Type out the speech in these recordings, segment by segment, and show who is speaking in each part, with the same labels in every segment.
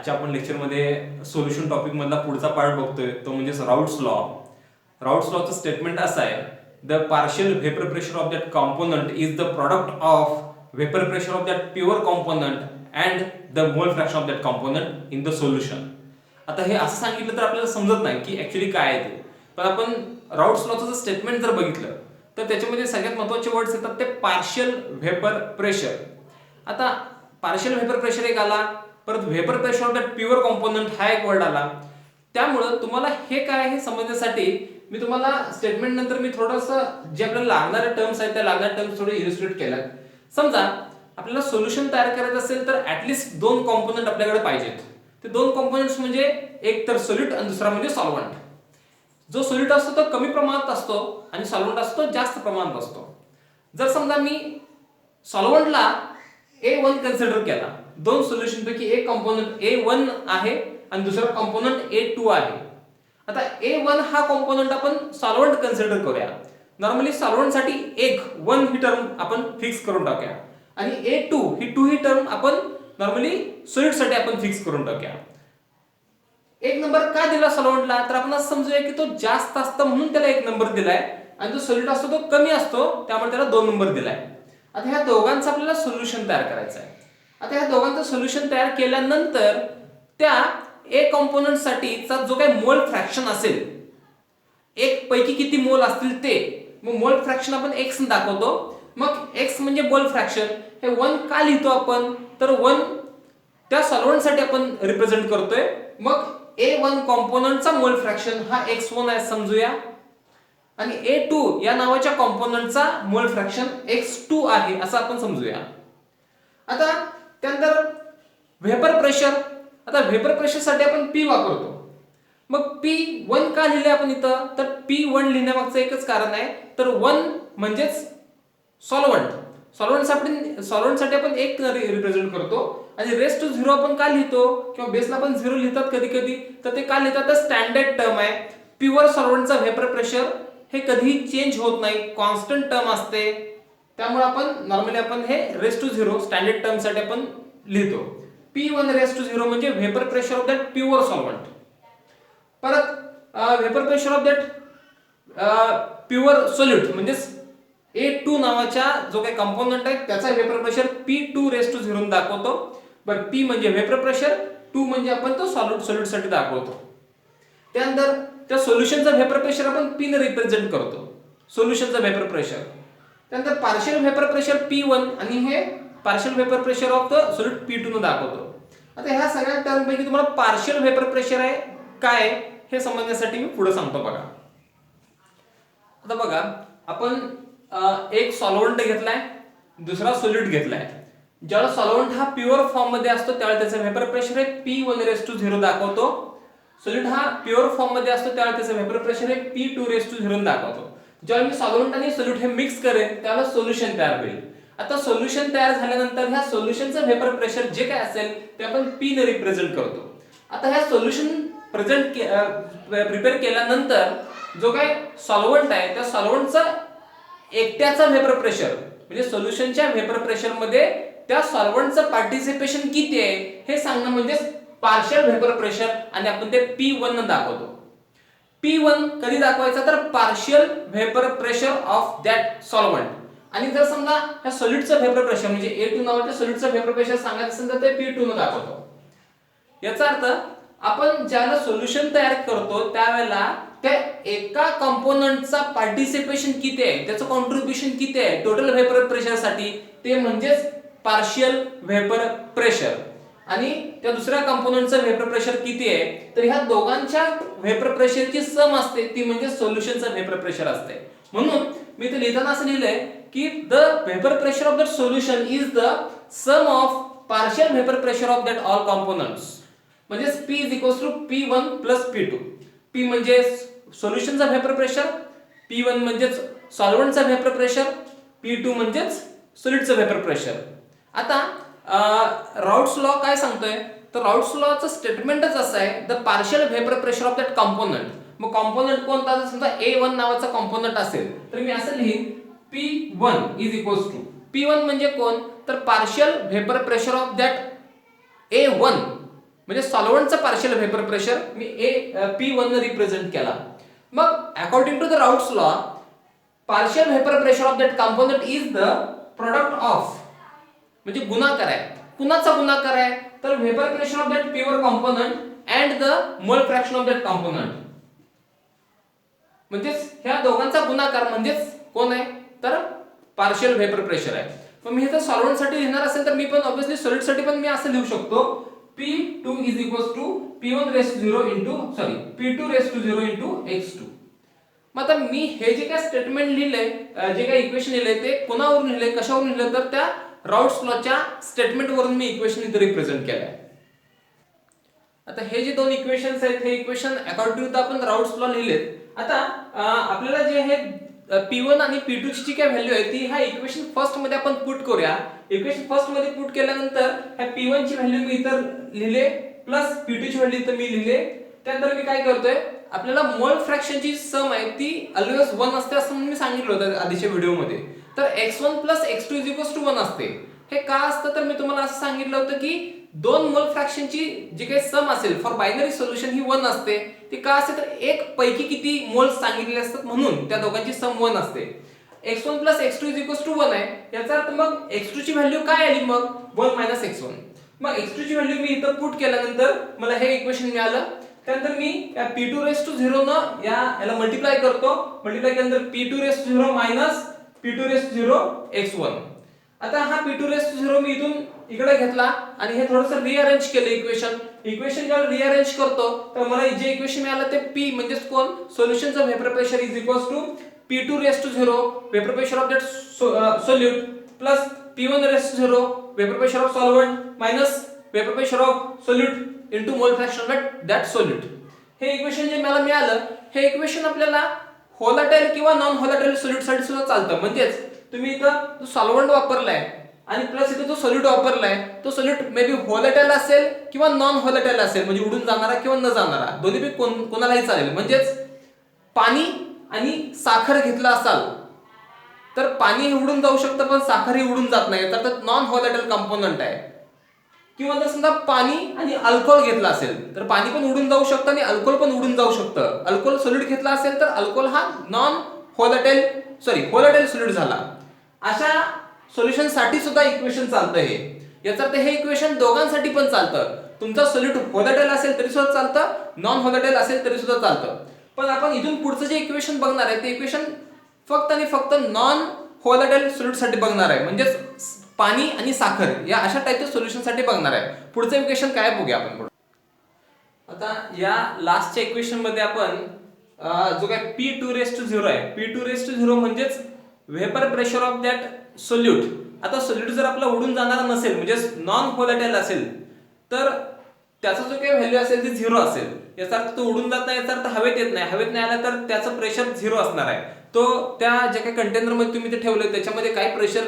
Speaker 1: आजच्या आपण लेक्चरमध्ये सोल्युशन टॉपिक मधला पुढचा पार्ट बघतोय तो म्हणजे राऊट्स लॉ. राऊट्स लॉचं स्टेटमेंट असं आहे, the partial vapour pressure of that component is the product of vapour pressure of that pure component and the mole fraction of that component in the solution. आता हे असं सांगितलं तर आपल्याला समजत नाही की ऍक्च्युली काय आहे ते, पण आपण राऊट्स लॉचं जर स्टेटमेंट जर बघितलं तर त्याच्यामध्ये सगळ्यात महत्त्वाचे वर्ड्स येतात ते पार्शियल व्हेपर प्रेशर. आता पार्शियल व्हेपर प्रेशर एक आला, परत vapour pressure of that pure component हा एक वर्ड आला. त्यामुळं तुम्हाला हे काय हे समजण्यासाठी मी तुम्हाला स्टेटमेंट नंतर मी थोडंसं जे आपल्याला लागणारे टर्म्स आहेत त्या लागणाऱ्या टर्म्स थोडे इलिस्ट्रेट केल्या. समजा आपल्याला सोल्युशन तयार करायचं असेल तर ऍटलिस्ट दोन कॉम्पोनंट आपल्याकडे पाहिजेत. ते दोन कॉम्पोनंट्स म्हणजे एक तर सोल्यूट आणि दुसरा म्हणजे सॉल्व्हंट. जो सोल्यूट असतो तो कमी प्रमाणात असतो आणि सॉल्व्हंट असतो जास्त प्रमाणात असतो. जर समजा मी सॉल्व्हंटला A1 कन्सिडर केला, दोन सोल्युशन पैकी एक कॉम्पोनंट A1 आहे आणि दुसरा कॉम्पोनंट A2 आहे. आता A1 हा कॉम्पोनंट आपण सॉल्व्हंट कन्सिडर करूया. नॉर्मली सॉल्व्हंटसाठी एक 1 ही टर्म आपण फिक्स करून टाकूया आणि A2 ही टर्म आपण नॉर्मली सोल्यूटसाठी आपण फिक्स करून टाकूया. एक नंबर का दिला सॉल्व्हंटला, तर आपण असं समजूया की तो जास्त असतो म्हणून त्याला एक नंबर दिलाय आणि जो सोल्यूट असतो तो कमी असतो त्यामुळे त्याला 2 नंबर दिलाय. आता ह्या दोघांचं आपल्याला सोल्युशन तयार करायचं आहे. आता ह्या दोघांचं सोल्युशन तयार केल्यानंतर त्या ए कॉम्पोनंट साठीचा जो काही मोल फ्रॅक्शन असेल, एक पैकी किती मोल असतील ते, मग मोल फ्रॅक्शन आपण x ने दाखवतो. मग x म्हणजे मोल फ्रॅक्शन, हे 1 का लिहितो आपण, तर 1 त्या सॉल्व्हंटसाठी आपण रिप्रेझेंट करतोय. मग A1 कॉम्पोनंटचा मोल फ्रॅक्शन हा x1 आहे समजूया आणि A2 या नावाच्या कॉम्पोनंटचा मोल फ्रॅक्शन x2 आहे असं आपण समजूया. आता त्यानंतर व्हेपर प्रेशर. आता व्हेपर प्रेशर साठी आपण P वापरतो. मग P1 का लिहिले आपण इथं, तर P1 लिहिण्यामागचं एकच कारण आहे, तर 1 म्हणजेच सॉल्व्हंट. सॉल्व्हंटसाठी आपण 1 रिप्रेझेंट करतो आणि रेस्ट टू 0 आपण का लिहितो किंवा बेसला आपण 0 लिहितात कधी कधी, तर ते का लिहितात, तर स्टँडर्ड टर्म आहे. प्युअर सॉल्व्हंटचा व्हेपर प्रेशर हे कधीही चेंज होत नाही, कॉन्स्टंट टर्म असते. त्यामुळे आपण नॉर्मली आपण हे रेस्ट टू 0 स्टँडर्ड टर्म साठी आपण लिहितो. P1 रेस्ट टू 0 म्हणजे vapour pressure of that pure solvent. परत vapour pressure of that pure solute म्हणजे A2 नावाच्या जो काही कंपोनंट आहे त्याचा vapour pressure P2 rest to 0 दाखवतो. बरं, P म्हणजे व्हेपर प्रेशर, 2 म्हणजे आपण तो सोल्यूट साठी दाखवतो. त्यानंतर त्या सोल्युशनचा व्हेपर प्रेशर आपण P ने रिप्रेझेंट करतो, सोल्युशनचा व्हेपर प्रेशर. त्यानंतर पार्शियल व्हेपर प्रेशर P1 आणि हे partial vapour pressure of the solute P2 ने दाखवतो. आता ह्या सगळ्या टर्म पैकी तुम्हाला पार्शियल व्हेपर प्रेशर आहे काय हे समजण्यासाठी मी पुढे सांगतो बघा. आता बघा, आपण एक सॉल्व्हंट घेतलाय, दुसरा सोल्यूट घेतलाय. ज्यावेळेला सॉल्व्हंट हा प्युअर फॉर्म मध्ये असतो त्यावेळेला त्याचं व्हेपर प्रेशर हे P1 रेस्ट टू 0 दाखवतो. सोल्यूट हा प्युअर फॉर्म मध्ये असतो त्यावेळेला त्याचं व्हेपर प्रेशर हे P2 रेस्ट टू 0 दाखवतो. ज्यावेळेला मी सॉल्व्हंट आणि सोल्यूट हे मिक्स करेन त्यावेळेला सोल्युशन तयार होईल. आता सोल्युशन तयार झाल्यानंतर ह्या सोल्युशनचं व्हेपर प्रेशर जे काय असेल ते आपण P ने रिप्रेझेंट करतो. आता ह्या सोल्युशन प्रिपेअर केल्यानंतर जो काय सॉल्व्हंट आहे त्या सॉल्व्हंटचा एकट्याचा व्हेपर प्रेशर म्हणजे सोल्युशनच्या व्हेपर प्रेशर मध्ये त्या सॉल्व्हंटचं पार्टिसिपेशन किती आहे हे सांगणं म्हणजे पार्शियल व्हेपर प्रेशर आणि आपण ते P1 ने दाखवतो. P1 कधी दाखवायचा, तर partial vapour pressure of that solvent. आणि जर समजा ह्या सोल्यूटचं व्हेपर प्रेशर म्हणजे A2 नावाच्या सोल्यूटचं व्हेपर प्रेशर सांगायचं असेल तर ते P2 ने दाखवतो. याचा अर्थ आपण ज्याला सोल्युशन तयार करतो त्यावेळेला त्या एका कंपोनंटचा पार्टिसिपेशन किती आहे, त्याचं कॉन्ट्रीब्युशन किती आहे टोटल व्हेपर प्रेशर साठी, ते म्हणजेच पार्शियल व्हेपर प्रेशर. आणि त्या दुसऱ्या कंपोनंटचं व्हेपर प्रेशर किती आहे, तर ह्या दोघांच्या व्हेपर प्रेशरची सम असते ती म्हणजे सोल्युशनचं व्हेपर प्रेशर असते. म्हणून मी ते लिहिताना असं लिहिलंय की the vapour pressure of that solution is the sum of partial vapour pressure of that all components. म्हणजे P is equals to P1 plus P2. P म्हणजे सोल्युशनचा व्हेपर प्रेशर, P1 म्हणजेच सॉल्व्हंटचा व्हेपर प्रेशर, P2 म्हणजेच सोल्यूटचं vapour pressure. आता राऊट्स law काय सांगतोय, तर राऊट्स लॉचं स्टेटमेंटच असं आहे, the partial vapour pressure of that component. मग कंपोनंट कोणता, जर समजा A1 नावाचा कंपोनंट असेल तर मी असं लिहीन P1 is equals to, P1 म्हणजे कोण, तर partial vapour pressure of that A1 म्हणजे सॉल्व्हंटचा पार्शियल व्हेपर प्रेशर मी P1 ने रिप्रेझेंट केला. मग according to the Raoult's law partial vapour pressure of that component is the product of, म्हणजे गुणाकार आहे. कुणाचा गुणाकार आहे तर vapour pressure of that pure component and the mole fraction of that component, म्हणजेच ह्या दोघांचा गुणाकार म्हणजेच कोण आहे तर पार्शियल व्हेपर प्रेशर आहे. मग मी हे सॉल्व्हंट साठी लिहिणार असेल तर मी पण ऑब्वियसली सॉलिड साठी पण मी असं लिहू शकतो P2 is equals to P1 raised to 0 into P2 raised to 0 into x2. मग आता मी हे जे काय स्टेटमेंट लिहिलंय, जे काय इक्वेशन लिहिलंय ते कोणावरून लिहिलंय कशावरून लिहिलंय तर त्या राउट्स लॉच्या स्टेटमेंट वरून मी इक्वेशन इथे रिप्रेझेंट केलंय. आता हे जे दोन इक्वेशन्स आहेत हे इक्वेशन अकॉर्डिंग टू आपण राउट्स लॉ लिहिलेत. आता आपल्याला जे हे P1 आणि P2 ची जी काय व्हॅल्यू आहे ती ह्या इक्वेशन फर्स्ट मध्ये आपण पुट करूया. इक्वेशन फर्स्ट मध्ये पुट केल्यानंतर ह्या P1 ची व्हॅल्यू मी इतर लिहिले प्लस P2 ची व्हॅल्यू इतर मी लिहिले. त्यानंतर मी काय करतोय आपल्याला मोल फ्रॅक्शनची सम आहे ती ऑलवेज 1 असते असं मी सांगितलं होतं आधीच्या व्हिडिओ मध्ये. तर x1 x2 1 असते. हे का असतं तर मी तुम्हाला असं सांगितलं होतं की दोन मोल फ्रॅक्शनची जी काही सम असेल फॉर बायनरी सोल्युशन ही 1 असते. ती का असते तर एक पैकी किती मोल्स सांगितले असतात म्हणून त्या दोघांची सम 1 असते. x1 x2 1 आहे. याचा अर्थ मग x2 ची व्हॅल्यू काय आली मग 1 x1. मग x2 ची व्हॅल्यू मी इथं पुट केल्यानंतर मला हे इक्वेशन मिळालं. त्यानंतर मी या P2 raised to 0 न याला मल्टिप्लाय करतो. मल्टिप्लाय केल्यानंतर P2 raised to 0 P2 raised to 0 x1. आता हा P2 raised to 0 मी इथून इकडे घेतला आणि हे थोडंसं रिअरेंज केलं इक्वेशन. जेव्हा रिअरेंज करतो तर मला जे इक्वेशन मिळालं ते P म्हणजेच कोण सोल्युशनचं vapour pressure is equals to P2 raised to 0 vapour pressure of that solute plus P1 raised to 0 vapour pressure of solvent minus vapour pressure of solute into mole fraction of that solute. हे equation जे मला मिळालं हे equation आपल्याला व्होलाटाइल किंवा non व्होलाटाइल solute साठी सुद्धा चालतं. म्हणजेच तुम्ही इथं जो सॉल्व्हंट वापरलाय आणि प्लस इथे जो सोल्यूट वापरलाय तो सोल्यूट मे बी व्होलाटाइल असेल किंवा नॉन व्होलाटाइल असेल, म्हणजे उडून जाणारा किंवा न जाणारा दोन्हीपैकी कोणालाही चालेल. म्हणजेच पाणी आणि साखर घेतला असाल तर पाणी हे उडून जाऊ शकतं पण साखर ही उडून जात नाही तर नॉन व्होलाटाइल कंपोनंट आहे. किंवा जर समजा पाणी आणि अल्कोहोल घेतला असेल तर पाणी पण उडून जाऊ शकतं आणि अल्कोहोल पण उडून जाऊ शकतं. अल्कोहोल सोल्यूट घेतला असेल तर अल्कोहोल हा नॉन व्होलाटाइल सोल्यूट झाला. अशा सोल्युशन साठी सुद्धा इक्वेशन चालतं हे. याचा अर्थ हे इक्वेशन दोघांसाठी पण चालतं. तुमचा सोल्यूट व्होलाटाइल असेल तरी सुद्धा चालतं, नॉन व्होलाटाइल असेल तरी सुद्धा चालतं. पण आपण इथून पुढचं जे इक्वेशन बघणार आहे ते इक्वेशन फक्त आणि फक्त नॉन व्होलाटाइल सोल्यूट साठी बघणार आहे. म्हणजेच पाणी आणि साखर या अशा टाइपच्या सोल्युशन साठी बघणार आहे. पुढचं इक्वेशन काय बघूया आपण. आता या लास्टच्या इक्वेशन मध्ये आपण जो काय P2 raised to 0 आहे P2 raised to 0 म्हणजेच vapour pressure of that solute. आता सोल्यूट जर आपला उडून जाणारा नसेल म्हणजे नॉन व्होलाटाइल असेल तर त्याचा जो काही व्हॅल्यू असेल ती 0 असेल. याचा अर्थ तो उडून जात नाही, याचा अर्थ हवेत येत नाही. हवेत नाही आला तर त्याचं प्रेशर 0 असणार आहे. तो त्या ज्या काही कंटेनर मध्ये तुम्ही ते ठेवले त्याच्यामध्ये काही प्रेशर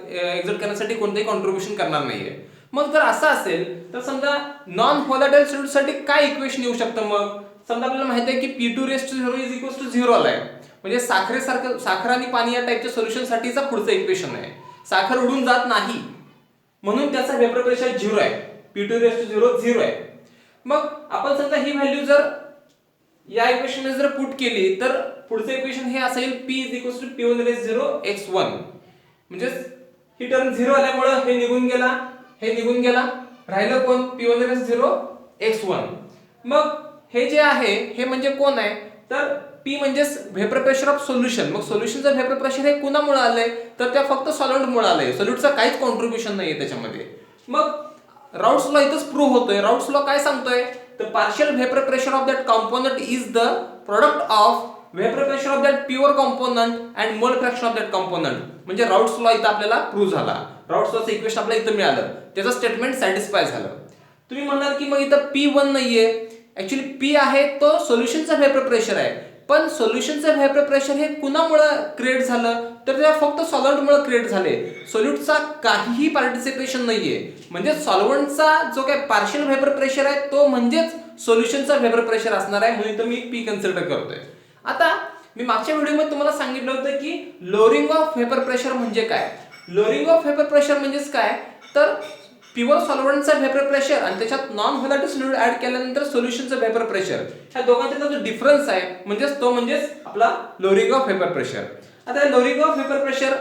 Speaker 1: एक्झर्ट करण्यासाठी कोणतेही कॉन्ट्रीब्युशन करणार नाहीये. मग जर असं असेल तर समजा नॉन व्होलाटाइल सोल्यूट साठी काय इक्वेशन येऊ शकतं. मग समजा आपल्याला माहिती आहे की P2 raised to 0 is equals to 0 आलाय. म्हणजे साखर आणि पाणी या टाइपच्या सोल्युशन साठीचा पुढचं इक्वेशन आहे. साखर उडून जात नाही म्हणून त्याचा व्हेपर प्रेशर 0 आहे. P2 raised to 0 0 आहे. मग आपण समजा ही व्हॅल्यू जर या इक्वेशन मध्ये जर पुट केली तर पुढचं इक्वेशन हे असेल P is equals to P1 raised to 0 x1. म्हणजे ही टर्म 0 आल्यामुळे हे निघून गेला राहिलं कोण P1 raised to 0 x1. मग हे जे आहे हे म्हणजे कोण आहे तर P म्हणजे व्हेपर प्रेशर ऑफ सोल्युशन. मग सोल्युशनचं व्हेपर प्रेशर हे कुणामुळे आलंय तर त्या फक्त सॉल्व्हंटमुळे आलंय. सोल्यूटचं काहीच कॉन्ट्रीब्युशन नाहीये त्याच्यामध्ये. मग राउट्स लॉ इथंच प्रूव्ह होतोय. राउट्स लॉ काय सांगतोय तर partial vapour pressure of that component is the product of vapour pressure of that pure component and मोल फ्रॅक्शन ऑफ दॅट कंपोनंट. म्हणजे राउट्स लॉ इथं आपल्याला प्रूव्ह झाला. राउट्स लॉचं इक्वेशन आपल्याला इथं मिळालं, त्याचं स्टेटमेंट सॅटिस्फाय झालं. तुम्ही म्हणणार की मग इथं P1 नाहीये. ऍक्च्युली P आहे तो सोल्युशनचा व्हेपर प्रेशर आहे. पण सोल्युशनचं व्हेपर प्रेशर हे कुणामुळे क्रिएट झालं तर ते फक्त सॉल्व्हंटमुळे क्रिएट झाले. सोल्यूटचा काहीही पार्टिसिपेशन नाहीये. म्हणजे सॉल्व्हंटचा जो काही पार्शियल व्हेपर प्रेशर आहे तो म्हणजेच सोल्युशनचा व्हेपर प्रेशर असणार आहे. म्हणून तर मी P कन्सिडर करतोय. आता मी मागच्या व्हिडिओमध्ये तुम्हाला सांगितलं होतं की लोअरिंग ऑफ व्हेपर प्रेशर म्हणजे काय. लोअरिंग ऑफ व्हेपर प्रेशर म्हणजेच काय तर प्युअर सॉल्व्हंटचा व्हेपर प्रेशर आणि त्याच्यात नॉन व्होलाटाईल सोल्यूट ऍड केल्यानंतर सोल्युशनचं व्हेपर प्रेशर, ह्या दोघांचा जो डिफरन्स आहे म्हणजेच आपला लोअरिंग ऑफ व्हेपर प्रेशर. आता लोअरिंग ऑफ व्हेपर प्रेशर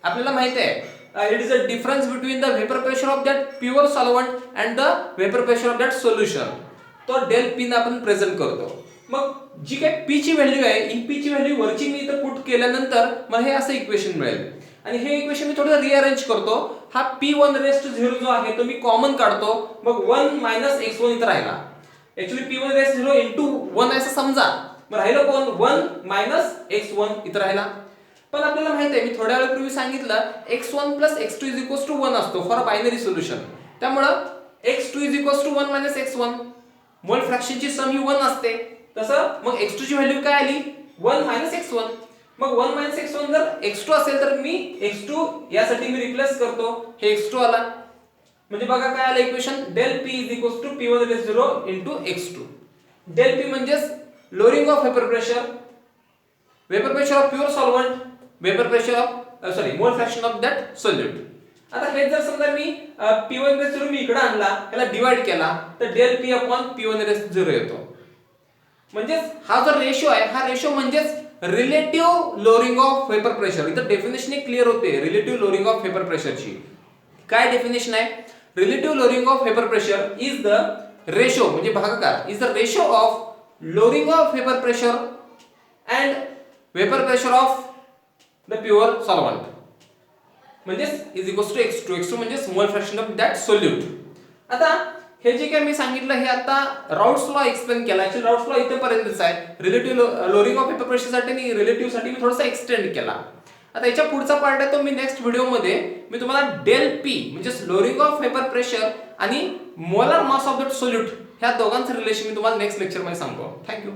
Speaker 1: आपल्याला माहिती आहे it is a difference between the vapour pressure of that pure solvent and the vapour pressure of that solution. तो डेल पी आपण प्रेझेंट करतो. मग जी काय पी ची व्हॅल्यू आहे, ही पी ची व्हॅल्यू वरची मी इथं पुट केल्यानंतर मला हे असं इक्वेशन मिळेल. आणि हे इक्वेशन मी थोडं रिअरेंज करतो. हा p1 रेस टू 0 जो आहे तो मी कॉमन काढतो. मग 1 - x1 इथं राहिला. ऍक्च्युअली p1 रेस 0 इंटू 1 असं समजा. मग राहिलं कोण 1 - x1 इथं राहिला. पण आपल्याला माहित आहे, मी थोड्या वेळापूर्वी सांगितलं x1 + x2 = 1 असतो फॉर अ बायनरी सोल्युशन. त्यामुळं x2 = 1 - x1. मोल फ्रॅक्शनची सम ही 1 असते. तसं मग x2 ची व्हॅल्यू काय आली 1 - x1. मग 1 - x1 जर x2 असेल तर मी x2 यासाठी मी रिप्लेस करतो. हे x2 आला. म्हणजे बघा काय आलं equation del p = p1 raise 0 * x2. del p म्हणजेच lowering of vapour pressure of pure solvent, vapour pressure of mole fraction of that solute. आता हे जर समजा मी p1 रेस 0 मी इकडे आणला, याला डिवाइड केला तर del p / p1 रेस 0 येतो. म्हणजेच हा जो रेशो आहे, हा रेशो म्हणजेच relative lowering of vapour pressure. इथं डेफिनेशन क्लिअर होते रिलेटिव्ह लोअरिंग ऑफ व्हेपर प्रेशरची. काय डेफिनेशन आहे? Relative lowering of vapour pressure is the ratio म्हणजे भागाकार is the ratio of lowering of vapour pressure and vapour pressure of the pure solvent. म्हणजेच is equals to x2. x2 म्हणजे मोल fraction of that solute. आता हे जे काय मी सांगितलं हे आता राऊट्स लॉ एक्सप्लेन केला. ऍक्च्युअली राऊट्स लॉ इथेपर्यंतच आहे. रिलेटिव्ह लोअरिंग ऑफ व्हेपर प्रेशरसाठी आणि रिलेटिव्ह साठी मी थोडासा एक्सटेंड केला. आता याच्या पुढचा पार्ट आहे तो मी नेक्स्ट व्हिडिओमध्ये मी तुम्हाला डेल पी म्हणजे लोअरिंग ऑफ व्हेपर प्रेशर आणि molar mass of that solute ह्या दोघांचं रिलेशन मी तुम्हाला नेक्स्ट लेक्चरमध्ये सांगतो. थँक्यू.